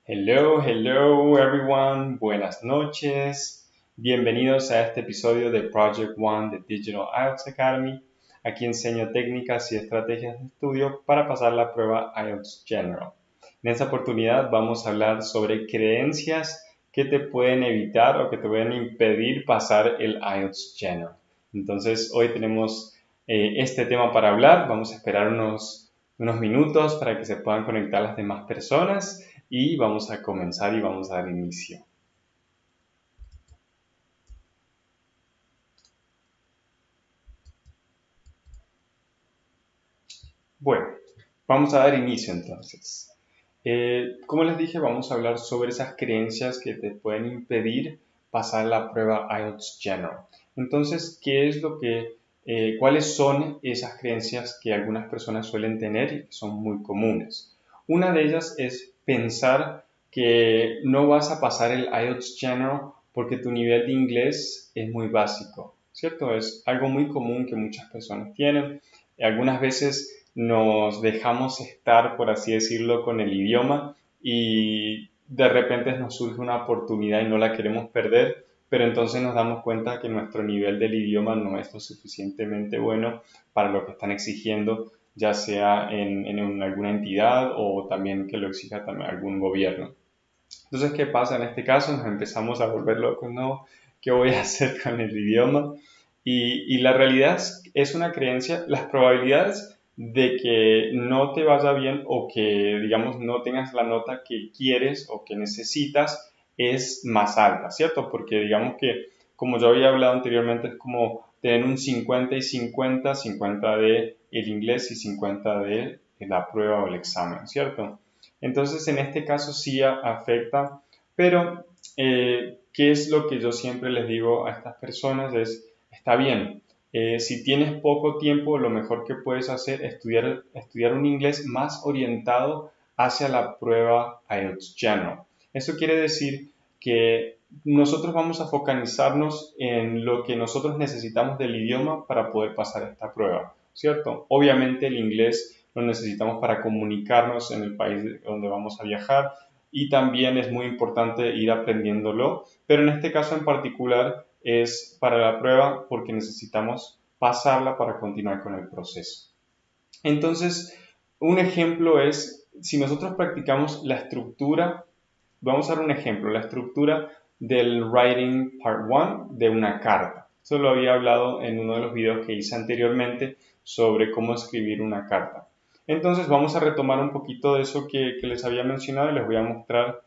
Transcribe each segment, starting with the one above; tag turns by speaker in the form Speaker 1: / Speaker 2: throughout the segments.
Speaker 1: Hello everyone, buenas noches. Bienvenidos a este episodio de Project One de Digital IELTS Academy. Aquí enseño técnicas y estrategias de estudio para pasar la prueba IELTS General. En esta oportunidad vamos a hablar sobre creencias que te pueden evitar o que te pueden impedir pasar el IELTS General. Entonces hoy tenemos este tema para hablar. Vamos a esperar unos minutos para que se puedan conectar las demás personas. Y vamos a comenzar y vamos a dar inicio. Bueno, vamos a dar inicio entonces. Como les dije, vamos a hablar sobre esas creencias que te pueden impedir pasar la prueba IELTS General. Entonces, ¿cuáles son esas creencias que algunas personas suelen tener y que son muy comunes? Una de ellas es pensar que no vas a pasar el IELTS General porque tu nivel de inglés es muy básico, ¿cierto? Es algo muy común que muchas personas tienen. Algunas veces nos dejamos estar, por así decirlo, con el idioma y de repente nos surge una oportunidad y no la queremos perder, pero entonces nos damos cuenta que nuestro nivel del idioma no es lo suficientemente bueno para lo que están exigiendo, ya sea en alguna entidad o también que lo exija también algún gobierno. Entonces, ¿qué pasa en este caso? Nos empezamos a volver locos, ¿no? ¿Qué voy a hacer con el idioma? Y la realidad es una creencia, las probabilidades de que no te vaya bien o que, digamos, no tengas la nota que quieres o que necesitas es más alta, ¿cierto? Porque digamos que, como yo había hablado anteriormente, es como tener un 50 y 50, 50 de el inglés y 50 de la prueba o el examen, ¿cierto? Entonces, en este caso sí afecta, pero ¿qué es lo que yo siempre les digo a estas personas? Está bien, si tienes poco tiempo, lo mejor que puedes hacer es estudiar un inglés más orientado hacia la prueba IELTS General. Eso quiere decir que nosotros vamos a focalizarnos en lo que nosotros necesitamos del idioma para poder pasar esta prueba, ¿cierto? Obviamente el inglés lo necesitamos para comunicarnos en el país donde vamos a viajar y también es muy importante ir aprendiéndolo, pero en este caso en particular es para la prueba porque necesitamos pasarla para continuar con el proceso. Entonces, un ejemplo es, si nosotros practicamos la estructura, vamos a dar un ejemplo, la estructura del Writing Part 1 de una carta. Eso lo había hablado en uno de los videos que hice anteriormente sobre cómo escribir una carta. Entonces vamos a retomar un poquito de eso que les había mencionado y les voy a mostrar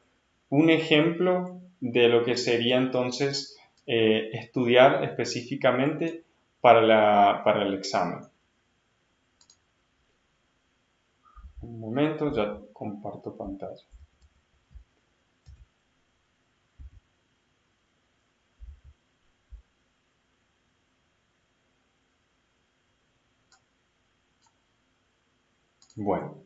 Speaker 1: un ejemplo de lo que sería entonces estudiar específicamente para el examen. Un momento, ya comparto pantalla. Bueno,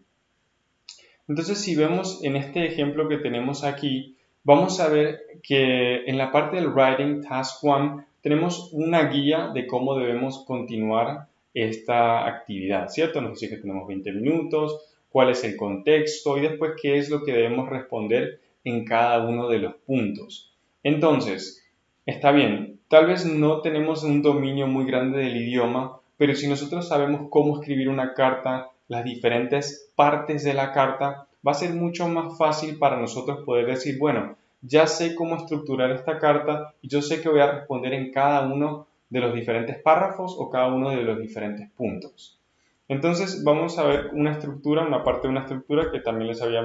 Speaker 1: entonces si vemos en este ejemplo que tenemos aquí, vamos a ver que en la parte del Writing Task 1 tenemos una guía de cómo debemos continuar esta actividad, ¿cierto? Nos dice que tenemos 20 minutos, cuál es el contexto y después qué es lo que debemos responder en cada uno de los puntos. Entonces, está bien, tal vez no tenemos un dominio muy grande del idioma, pero si nosotros sabemos cómo escribir una carta, las diferentes partes de la carta, va a ser mucho más fácil para nosotros poder decir, bueno, ya sé cómo estructurar esta carta y yo sé que voy a responder en cada uno de los diferentes párrafos o cada uno de los diferentes puntos. Entonces vamos a ver una estructura, una parte de una estructura que también les había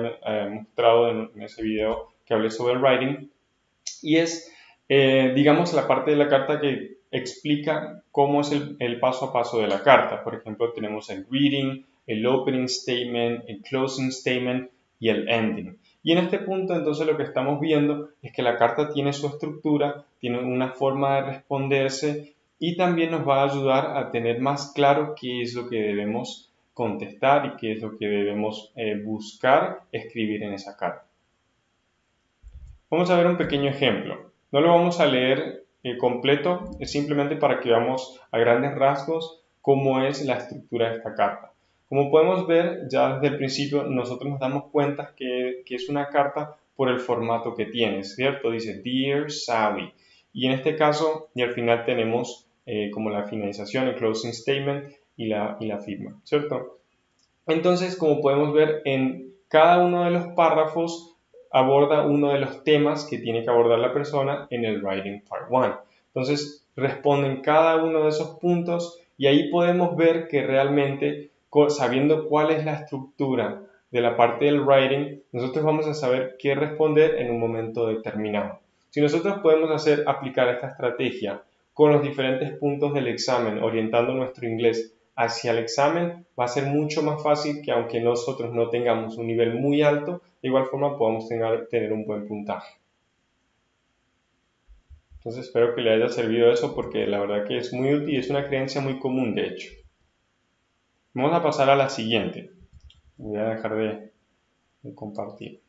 Speaker 1: mostrado en ese video que hablé sobre el writing y es, digamos, la parte de la carta que explica cómo es el paso a paso de la carta. Por ejemplo, tenemos el greeting, el opening statement, el closing statement y el ending. Y en este punto, entonces, lo que estamos viendo es que la carta tiene su estructura, tiene una forma de responderse y también nos va a ayudar a tener más claro qué es lo que debemos contestar y qué es lo que debemos buscar escribir en esa carta. Vamos a ver un pequeño ejemplo. No lo vamos a leer completo, es simplemente para que veamos a grandes rasgos cómo es la estructura de esta carta. Como podemos ver, ya desde el principio nosotros nos damos cuenta que es una carta por el formato que tienes, ¿cierto? Dice Dear Sally. Y en este caso, y al final tenemos como la finalización, el closing statement y la firma, ¿cierto? Entonces, como podemos ver, en cada uno de los párrafos aborda uno de los temas que tiene que abordar la persona en el Writing Part 1. Entonces, responden cada uno de esos puntos y ahí podemos ver que realmente, sabiendo cuál es la estructura de la parte del writing, nosotros vamos a saber qué responder en un momento determinado. Si nosotros podemos aplicar esta estrategia con los diferentes puntos del examen, orientando nuestro inglés hacia el examen, va a ser mucho más fácil que aunque nosotros no tengamos un nivel muy alto, de igual forma podamos tener un buen puntaje. Entonces espero que le haya servido eso porque la verdad que es muy útil y es una creencia muy común de hecho. Vamos a pasar a la siguiente. Voy a dejar de compartir.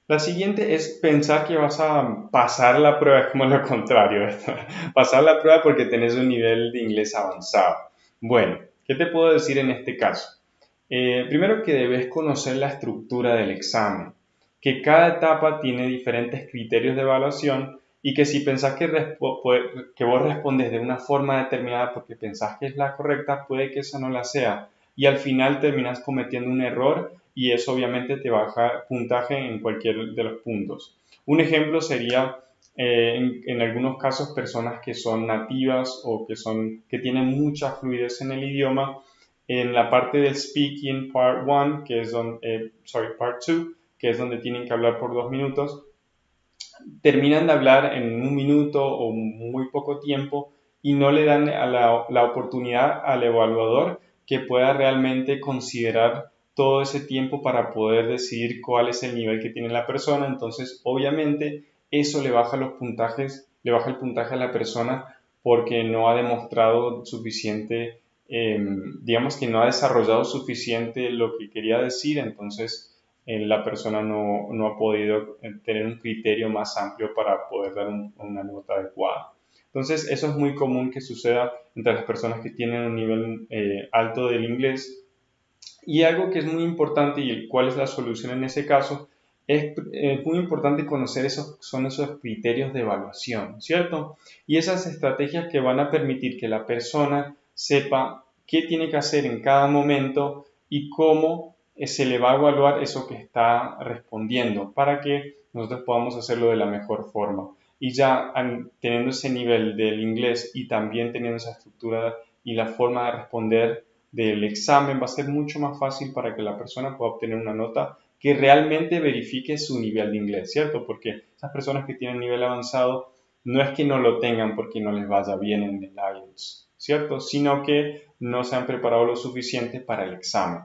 Speaker 1: La siguiente es pensar que vas a pasar la prueba, es como lo contrario, ¿verdad? Pasar la prueba porque tenés un nivel de inglés avanzado. Bueno, ¿qué te puedo decir en este caso? Primero que debes conocer la estructura del examen, que cada etapa tiene diferentes criterios de evaluación y que si pensás que vos respondes de una forma determinada porque pensás que es la correcta, puede que esa no la sea y al final terminas cometiendo un error y eso obviamente te baja puntaje en cualquier de los puntos. Un ejemplo sería en algunos casos personas que son nativas o que tienen mucha fluidez en el idioma, en la parte del speaking part 1, que es part 2, que es donde tienen que hablar por 2 minutos, terminan de hablar en 1 minuto o muy poco tiempo y no le dan la oportunidad al evaluador que pueda realmente considerar todo ese tiempo para poder decidir cuál es el nivel que tiene la persona. Entonces, obviamente, eso le baja los puntajes, le baja el puntaje a la persona porque no ha demostrado suficiente, digamos que no ha desarrollado suficiente lo que quería decir, entonces la persona no ha podido tener un criterio más amplio para poder dar una nota adecuada. Entonces, eso es muy común que suceda entre las personas que tienen un nivel alto del inglés. Y algo que es muy importante y cuál es la solución en ese caso, es muy importante conocer son esos criterios de evaluación, ¿cierto? Y esas estrategias que van a permitir que la persona sepa qué tiene que hacer en cada momento y cómo se le va a evaluar eso que está respondiendo para que nosotros podamos hacerlo de la mejor forma. Y ya teniendo ese nivel del inglés y también teniendo esa estructura y la forma de responder del examen, va a ser mucho más fácil para que la persona pueda obtener una nota que realmente verifique su nivel de inglés, ¿cierto? Porque esas personas que tienen nivel avanzado no es que no lo tengan porque no les vaya bien en el IELTS, ¿cierto? Sino que no se han preparado lo suficiente para el examen.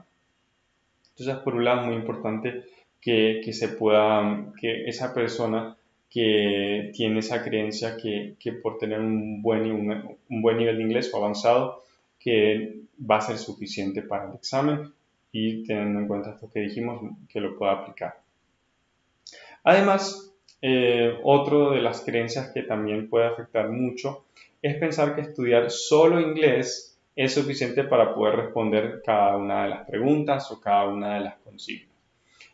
Speaker 1: Entonces, por un lado, es muy importante que esa persona que tiene esa creencia que por tener un buen nivel de inglés o avanzado, que va a ser suficiente para el examen y teniendo en cuenta esto que dijimos, que lo pueda aplicar. Además, otro de las creencias que también puede afectar mucho es pensar que estudiar solo inglés es suficiente para poder responder cada una de las preguntas o cada una de las consignas.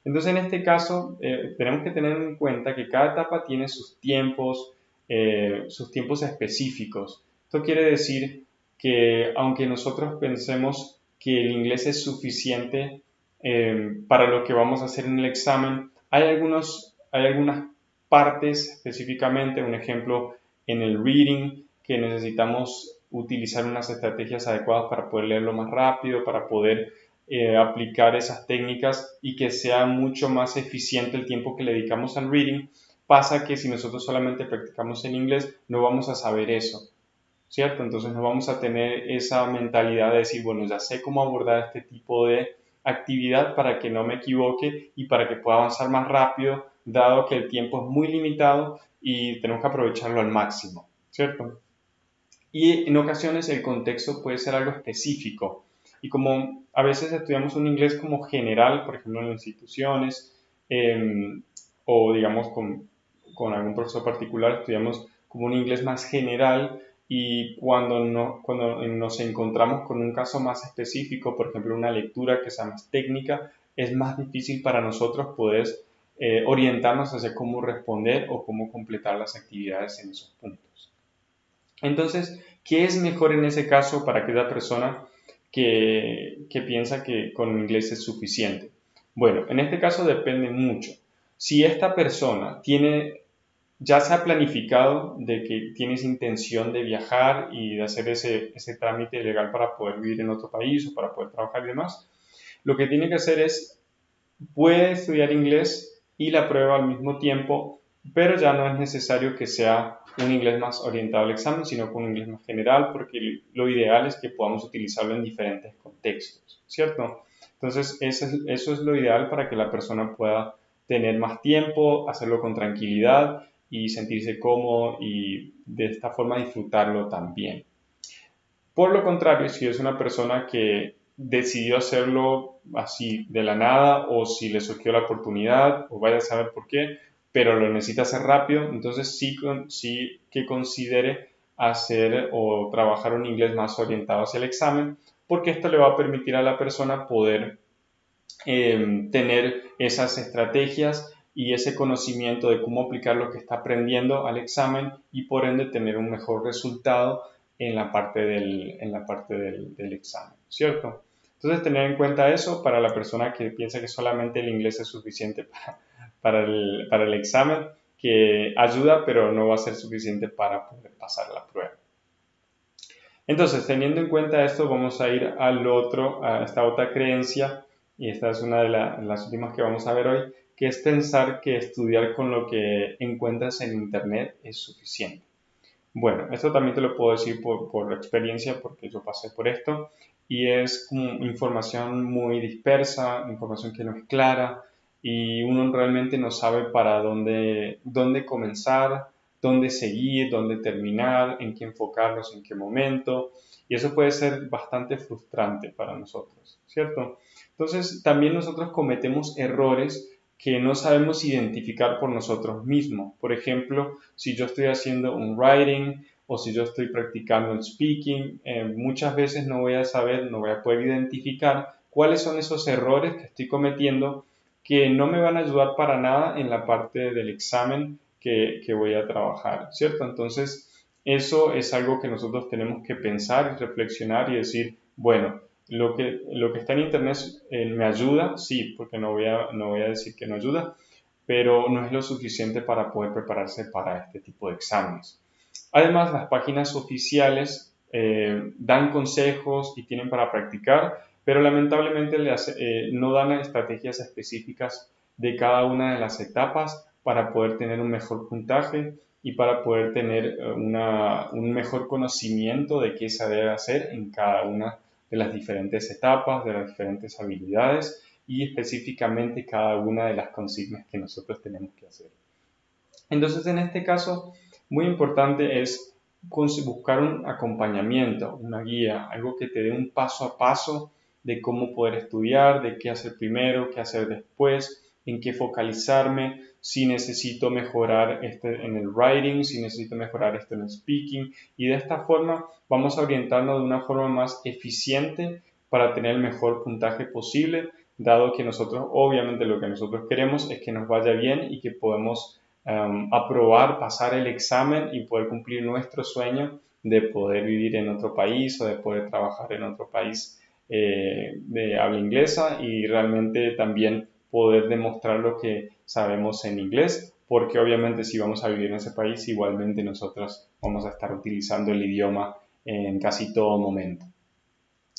Speaker 1: Entonces, en este caso, tenemos que tener en cuenta que cada etapa tiene sus tiempos específicos. Esto quiere decir que aunque nosotros pensemos que el inglés es suficiente para lo que vamos a hacer en el examen, hay algunas partes específicamente, un ejemplo en el reading, que necesitamos utilizar unas estrategias adecuadas para poder leerlo más rápido, para poder aplicar esas técnicas y que sea mucho más eficiente el tiempo que le dedicamos al reading. Pasa que si nosotros solamente practicamos en inglés, no vamos a saber eso, ¿cierto? Entonces no vamos a tener esa mentalidad de decir, bueno, ya sé cómo abordar este tipo de actividad para que no me equivoque y para que pueda avanzar más rápido, dado que el tiempo es muy limitado y tenemos que aprovecharlo al máximo, ¿cierto? Y en ocasiones el contexto puede ser algo específico. Y como a veces estudiamos un inglés como general, por ejemplo en instituciones, o digamos con algún profesor particular, estudiamos como un inglés más general, y cuando nos encontramos con un caso más específico, por ejemplo una lectura que sea más técnica, es más difícil para nosotros poder orientarnos hacia cómo responder o cómo completar las actividades en esos puntos. Entonces, ¿qué es mejor en ese caso para aquella persona que piensa que con inglés es suficiente? Bueno, en este caso depende mucho. Si esta persona ya se ha planificado de que tienes intención de viajar y de hacer ese trámite legal para poder vivir en otro país o para poder trabajar y demás, lo que tiene que hacer es, puede estudiar inglés y la prueba al mismo tiempo, pero ya no es necesario que sea un inglés más orientado al examen, sino con un inglés más general, porque lo ideal es que podamos utilizarlo en diferentes contextos, ¿cierto? Entonces, eso es lo ideal para que la persona pueda tener más tiempo, hacerlo con tranquilidad y sentirse cómodo y de esta forma disfrutarlo también. Por lo contrario, si es una persona que decidió hacerlo así de la nada o si le surgió la oportunidad o vaya a saber por qué, pero lo necesita hacer rápido, entonces sí que considere hacer o trabajar un inglés más orientado hacia el examen, porque esto le va a permitir a la persona poder tener esas estrategias y ese conocimiento de cómo aplicar lo que está aprendiendo al examen y por ende tener un mejor resultado en la parte del examen, ¿cierto? Entonces tener en cuenta eso para la persona que piensa que solamente el inglés es suficiente para el examen, que ayuda pero no va a ser suficiente para poder pasar la prueba. Entonces, teniendo en cuenta esto, vamos a ir a esta otra creencia, y esta es una de las últimas que vamos a ver hoy, que es pensar que estudiar con lo que encuentras en Internet es suficiente. Bueno, esto también te lo puedo decir por experiencia, porque yo pasé por esto, y es como información muy dispersa, información que no es clara, y uno realmente no sabe para dónde comenzar, dónde seguir, dónde terminar, en qué enfocarnos, en qué momento, y eso puede ser bastante frustrante para nosotros, ¿cierto? Entonces, también nosotros cometemos errores que no sabemos identificar por nosotros mismos. Por ejemplo, si yo estoy haciendo un writing o si yo estoy practicando el speaking, muchas veces no voy a saber, no voy a poder identificar cuáles son esos errores que estoy cometiendo que no me van a ayudar para nada en la parte del examen que voy a trabajar, ¿cierto? Entonces, eso es algo que nosotros tenemos que pensar y reflexionar y decir, bueno, lo que está en internet me ayuda, sí, porque no voy a decir que no ayuda, pero no es lo suficiente para poder prepararse para este tipo de exámenes. Además, las páginas oficiales dan consejos y tienen para practicar, pero lamentablemente no dan estrategias específicas de cada una de las etapas para poder tener un mejor puntaje y para poder tener un mejor conocimiento de qué se debe hacer en cada una de las diferentes etapas, de las diferentes habilidades y específicamente cada una de las consignas que nosotros tenemos que hacer. Entonces, en este caso, muy importante es buscar un acompañamiento, una guía, algo que te dé un paso a paso de cómo poder estudiar, de qué hacer primero, qué hacer después, en qué focalizarme, si necesito mejorar en el writing, si necesito mejorar esto en el speaking, y de esta forma vamos a orientarnos de una forma más eficiente para tener el mejor puntaje posible, dado que nosotros, obviamente lo que nosotros queremos es que nos vaya bien y que podamos aprobar, pasar el examen y poder cumplir nuestro sueño de poder vivir en otro país o de poder trabajar en otro país de habla inglesa y realmente también poder demostrar lo que sabemos en inglés, porque obviamente si vamos a vivir en ese país, igualmente nosotros vamos a estar utilizando el idioma en casi todo momento.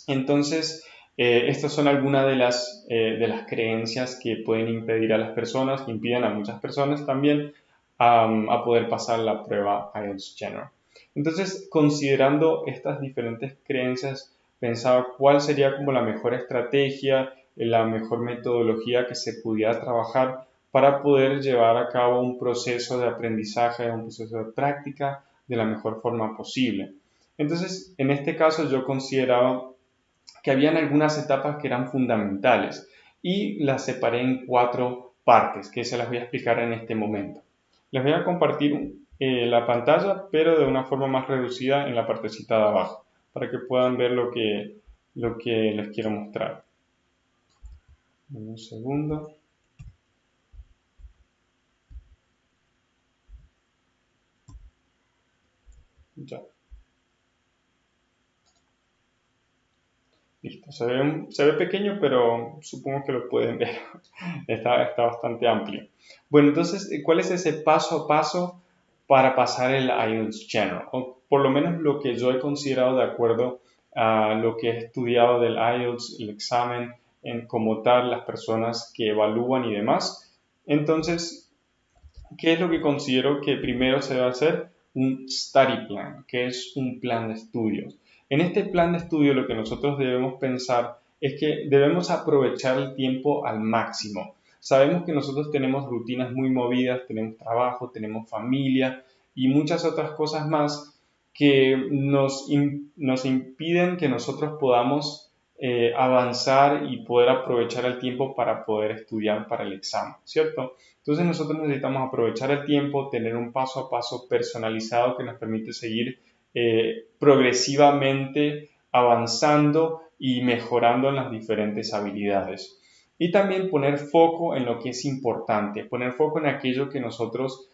Speaker 1: Entonces, estas son algunas de las creencias que pueden impedir a las personas, que impiden a muchas personas también a poder pasar la prueba IELTS General. Entonces, considerando estas diferentes creencias, pensaba cuál sería como la mejor estrategia, la mejor metodología que se pudiera trabajar para poder llevar a cabo un proceso de aprendizaje, un proceso de práctica de la mejor forma posible. Entonces, en este caso yo consideraba que habían algunas etapas que eran fundamentales y las separé en 4 partes que se las voy a explicar en este momento. Les voy a compartir la pantalla, pero de una forma más reducida en la partecita de abajo, para que puedan ver lo que les quiero mostrar. Un segundo. Ya. Listo. Se ve pequeño, pero supongo que lo pueden ver. Está bastante amplio. Bueno, entonces, ¿cuál es ese paso a paso para pasar el IELTS General? O por lo menos lo que yo he considerado de acuerdo a lo que he estudiado del IELTS, el examen como tal, las personas que evalúan y demás. Entonces, ¿qué es lo que considero que primero se debe hacer? Un study plan, que es un plan de estudios. En este plan de estudio lo que nosotros debemos pensar es que debemos aprovechar el tiempo al máximo. Sabemos que nosotros tenemos rutinas muy movidas, tenemos trabajo, tenemos familia y muchas otras cosas más que nos impiden que nosotros podamos avanzar y poder aprovechar el tiempo para poder estudiar para el examen, ¿cierto? Entonces nosotros necesitamos aprovechar el tiempo, tener un paso a paso personalizado que nos permite seguir progresivamente avanzando y mejorando en las diferentes habilidades. Y también poner foco en lo que es importante, poner foco en aquello que nosotros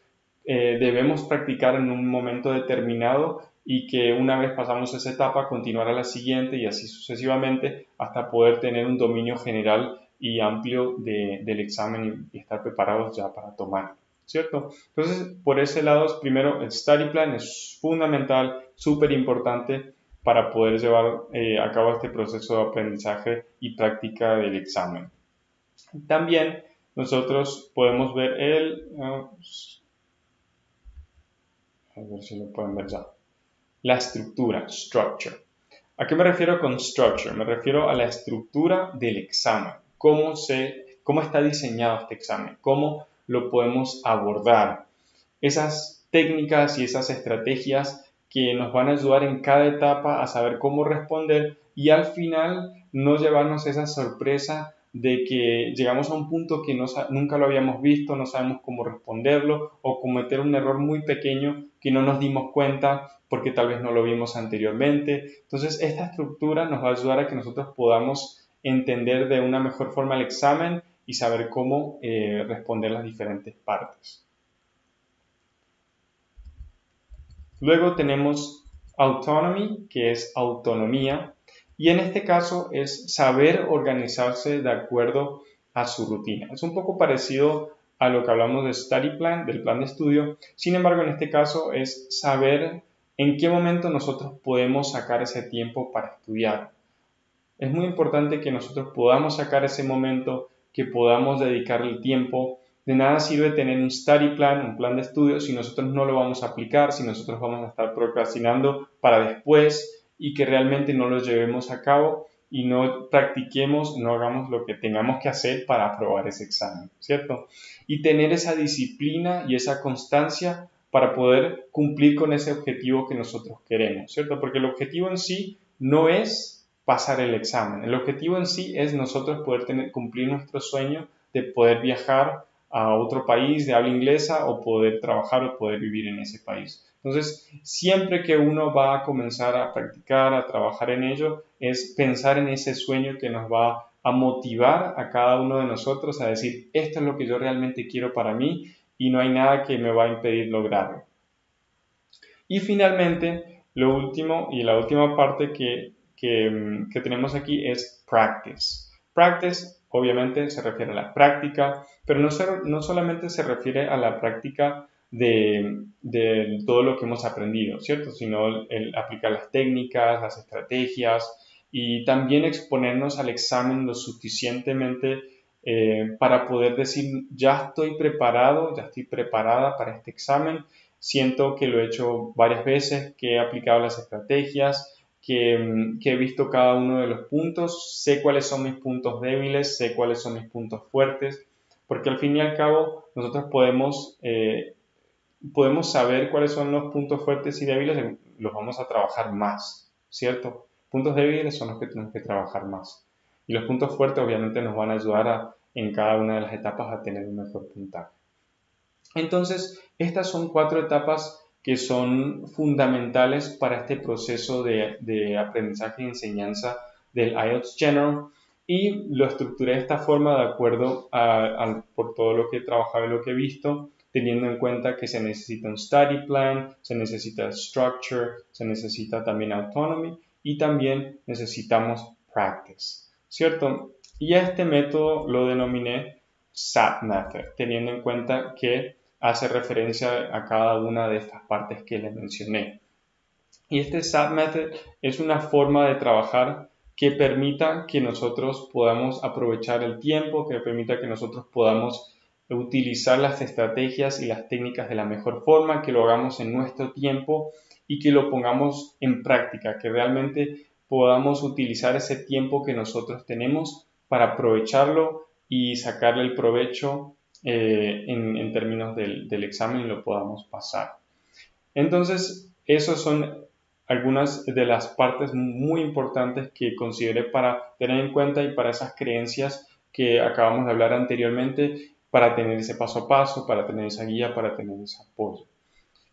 Speaker 1: debemos practicar en un momento determinado y que una vez pasamos esa etapa continuar a la siguiente y así sucesivamente hasta poder tener un dominio general y amplio del examen y estar preparados ya para tomar, ¿cierto? Entonces, por ese lado, primero el study plan es fundamental, súper importante para poder llevar a cabo este proceso de aprendizaje y práctica del examen. También nosotros podemos ver a ver si lo pueden ver ya, la estructura, structure. ¿A qué me refiero con structure? Me refiero a la estructura del examen. Cómo está diseñado este examen, cómo lo podemos abordar. Esas técnicas y esas estrategias que nos van a ayudar en cada etapa a saber cómo responder y al final no llevarnos esa sorpresa de que llegamos a un punto que nunca lo habíamos visto, no sabemos cómo responderlo o cometer un error muy pequeño que no nos dimos cuenta porque tal vez no lo vimos anteriormente. Entonces, esta estructura nos va a ayudar a que nosotros podamos entender de una mejor forma el examen y saber cómo responder las diferentes partes. Luego tenemos autonomy, que es autonomía, y en este caso es saber organizarse de acuerdo a su rutina. Es un poco parecido a lo que hablamos de study plan, del plan de estudio. Sin embargo, en este caso es saber en qué momento nosotros podemos sacar ese tiempo para estudiar. Es muy importante que nosotros podamos sacar ese momento, que podamos dedicarle el tiempo. De nada sirve tener un study plan, un plan de estudio, si nosotros no lo vamos a aplicar, si nosotros vamos a estar procrastinando para después y que realmente no lo llevemos a cabo y no practiquemos, no hagamos lo que tengamos que hacer para aprobar ese examen, ¿cierto? Y tener esa disciplina y esa constancia para poder cumplir con ese objetivo que nosotros queremos, ¿cierto? Porque el objetivo en sí no es pasar el examen. El objetivo en sí es nosotros poder cumplir nuestro sueño de poder viajar a otro país de habla inglesa o poder trabajar o poder vivir en ese país. Entonces, siempre que uno va a comenzar a practicar, a trabajar en ello, es pensar en ese sueño que nos va a motivar a cada uno de nosotros a decir, esto es lo que yo realmente quiero para mí y no hay nada que me va a impedir lograrlo. Y finalmente, lo último y la última parte que tenemos aquí es practice. Practice obviamente se refiere a la práctica, pero no solamente se refiere a la práctica de todo lo que hemos aprendido, ¿cierto? Sino el aplicar las técnicas, las estrategias y también exponernos al examen lo suficientemente para poder decir, ya estoy preparado, ya estoy preparada para este examen, siento que lo he hecho varias veces, que he aplicado las estrategias, que he visto cada uno de los puntos, sé cuáles son mis puntos débiles, sé cuáles son mis puntos fuertes, porque al fin y al cabo nosotros podemos saber cuáles son los puntos fuertes y débiles, los vamos a trabajar más, ¿cierto? Puntos débiles son los que tenemos que trabajar más. Y los puntos fuertes obviamente nos van a ayudar en cada una de las etapas a tener un mejor puntaje. Entonces, estas son 4 etapas que son fundamentales para este proceso de aprendizaje y enseñanza del IELTS General, y lo estructuré de esta forma de acuerdo por todo lo que he trabajado y lo que he visto, teniendo en cuenta que se necesita un study plan, se necesita structure, se necesita también autonomy y también necesitamos practice, ¿cierto? Y a este método lo denominé SAT Method, teniendo en cuenta que hace referencia a cada una de estas partes que les mencioné. Y este SAT Method es una forma de trabajar que permita que nosotros podamos aprovechar el tiempo, que permita que nosotros podamos utilizar las estrategias y las técnicas de la mejor forma, que lo hagamos en nuestro tiempo y que lo pongamos en práctica, que realmente podamos utilizar ese tiempo que nosotros tenemos para aprovecharlo y sacarle el provecho en términos del examen y lo podamos pasar. Entonces, esos son algunas de las partes muy importantes que consideré para tener en cuenta y para esas creencias que acabamos de hablar anteriormente, para tener ese paso a paso, para tener esa guía, para tener ese apoyo.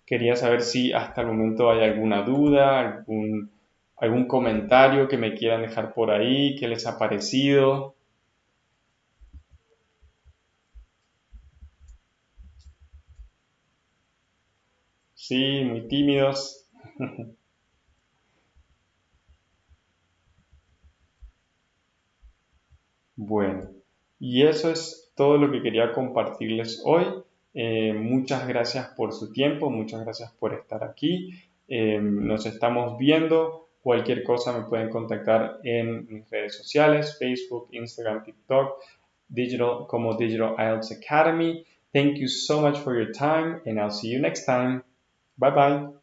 Speaker 1: Quería saber si hasta el momento hay alguna duda, algún comentario que me quieran dejar por ahí, qué les ha parecido. Sí, muy tímidos. Bueno, y eso es todo lo que quería compartirles hoy. Muchas gracias por su tiempo, muchas gracias por estar aquí. Nos estamos viendo. Cualquier cosa me pueden contactar en mis redes sociales, Facebook, Instagram, TikTok, como Digital IELTS Academy. Thank you so much for your time, and I'll see you next time. Bye bye.